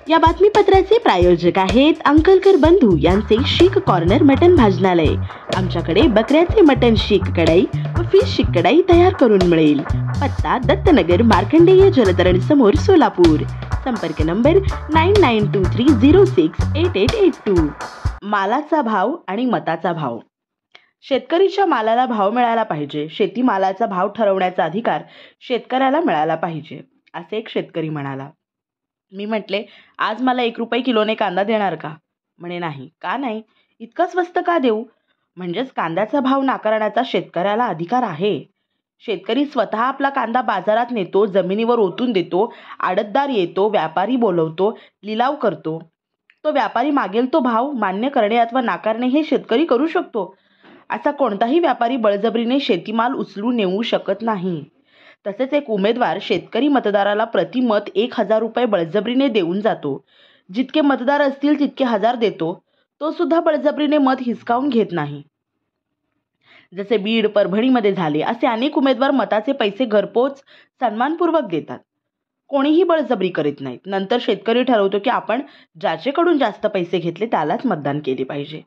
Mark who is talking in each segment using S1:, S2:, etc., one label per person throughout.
S1: या बातमीपत्राचे प्रायोजक आहेत अंकलकर बंधू यांचे शीख कॉर्नर मटन भाजनालय। आमच्याकडे बकऱ्याचे मटन शीख कढई व फिश शीख कढई तयार करून मिळेल। पत्ता दत्तनगर मार्कंडेय जलतरण समोर सोलापूर। संपर्क नंबर 9923068882। मालाचा भाव आणि मताचा भाव। शेतकरीच्या मालाला भाव मिळाला पाहिजे, शेतीमालाचा भाव ठरवण्याचा अधिकार शेतकऱ्याला मिळाला पाहिजे, असे एक शेतकरी म्हणाला। मी म्हटले, आज मला 1 रुपये किलोने कांदा देणार का? म्हणे नाही। का नाही? इतका स्वस्त का देऊ? म्हणजेच कांद्याचा भाव नाकारण्याचा शेतकऱ्याला अधिकार आहे। शेतकरी स्वतः आपला कांदा बाजारात नेतो, जमिनीवर ओतून देतो, आडतदार येतो, व्यापारी बोलवतो, लिलाव करतो। तो व्यापारी मागेल तो भाव मान्य करणे अथवा नाकारणे हे शेतकरी करू शकतो। असा कोणताही व्यापारी बळजबरीने शेतीमाल उचलून नेऊ शकत नाही। तसेच एक उमेदवार शेतकरी मतदाराला प्रतिमत 1000 रुपये बळजबरीने देऊन जातो। जितके मतदार असतील तितके 1000 देतो। तो सुद्धा बळजबरीने मत हिसकावून घेत नाही। जसे बीड, परभणीमध्ये झाले, असे अनेक उमेदवार मताचे पैसे घरपोच सन्मानपूर्वक देतात। कोणीही बळजबरी करीत नाहीत। नंतर शेतकरी ठरवतो की आपण ज्याच्याकडून जास्त पैसे घेतले त्यालाच मतदान केले पाहिजे।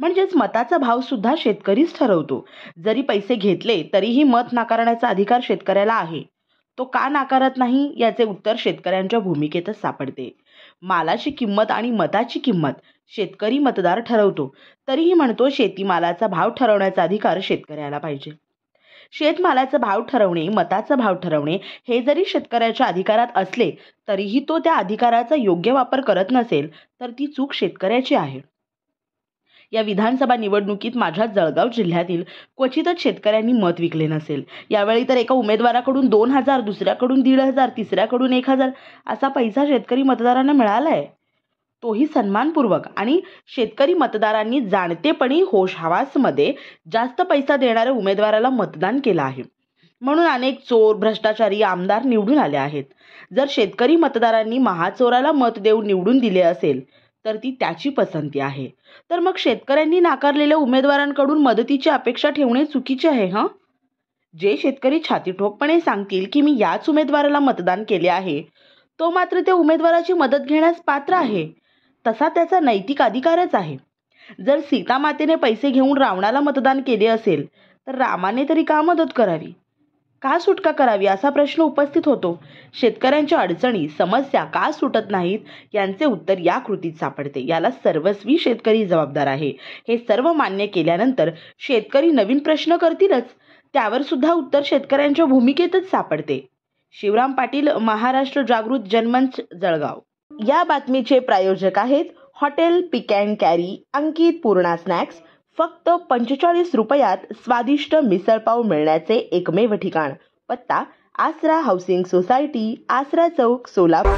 S1: म्हणजेच मताचा भाव सुद्धा शेतकरीच ठरवतो। जरी पैसे घेतले तरीही मत नाकारण्याचा अधिकार शेतकऱ्याला आहे। तो का नाकारत नाही याचे उत्तर शेतकऱ्यांच्या भूमिकेतच सापडते। मालाची किंमत आणि मताची किंमत शेतकरी मतदार ठरवतो, तरीही म्हणतो शेतीमालाचा भाव ठरवण्याचा अधिकार शेतकऱ्याला पाहिजे। शेतमालाचा भाव ठरवणे, मताचा भाव ठरवणे हे जरी शेतकऱ्याच्या अधिकारात असले तरीही तो त्या अधिकाराचा योग्य वापर करत नसेल तर ती चूक शेतकऱ्याची आहे। या विधानसभा निवडणुकीत माझ्या जळगाव जिल्ह्यातील क्वचितच शेतकऱ्यांनी मत विकले नसेल। यावेळी तर एका उमेदवाराकडून 2000, दुसऱ्याकडून 1500, तिसऱ्याकडून 1000 असा पैसा शेतकरी मतदारांना मिळालाय, तोही सन्मानपूर्वक। आणि शेतकरी मतदारांनी जाणतेपणी होशहवासमध्ये जास्त पैसा देणाऱ्या उमेदवाराला मतदान केलं आहे। म्हणून अनेक चोर, भ्रष्टाचारी आमदार निवडून आले आहेत। जर शेतकरी मतदारांनी महाचोराला मत देऊन निवडून दिले असेल तर ती त्याची पसंती आहे। तर मग शेतकऱ्यांनी नाकारलेल्या उमेदवारांकडून मदतीची अपेक्षा ठेवणे चुकीचे आहे। जे शेतकरी छातीठोकपणे सांगतील की मी याच उमेदवाराला मतदान केले आहे, तो मात्र त्या उमेदवाराची मदत घेण्यास पात्र आहे, तसा त्याचा नैतिक अधिकारच आहे। जर सीतामातेने पैसे घेऊन रावणाला मतदान केले असेल तर रामाने तरी का मदत करावी, का सुटका करावी असा प्रश्न उपस्थित होतो। शेतकऱ्यांच्या अडचणी, समस्या का सुटत नाहीत यांचे उत्तर या कृतीत सापडते। याला सर्वस्वी शेतकरी जबाबदार आहे। हे सर्व मान्य केल्यानंतर शेतकरी नवीन प्रश्न करतीलच, त्यावर सुद्धा उत्तर शेतकऱ्यांच्या भूमिकेतच सापडते। शिवराम पाटील, महाराष्ट्र जागृत जनमंच, जळगाव। या बातमीचे प्रायोजक आहेत hotel pick and carry, Ankit Purna snacks. फक्त 45 रुपयात स्वादिष्ट मिसळपाव मिळण्याचे एकमेव ठिकाण। पत्ता आसरा हाऊसिंग सोसायटी, आसरा चौक, सोलापूर।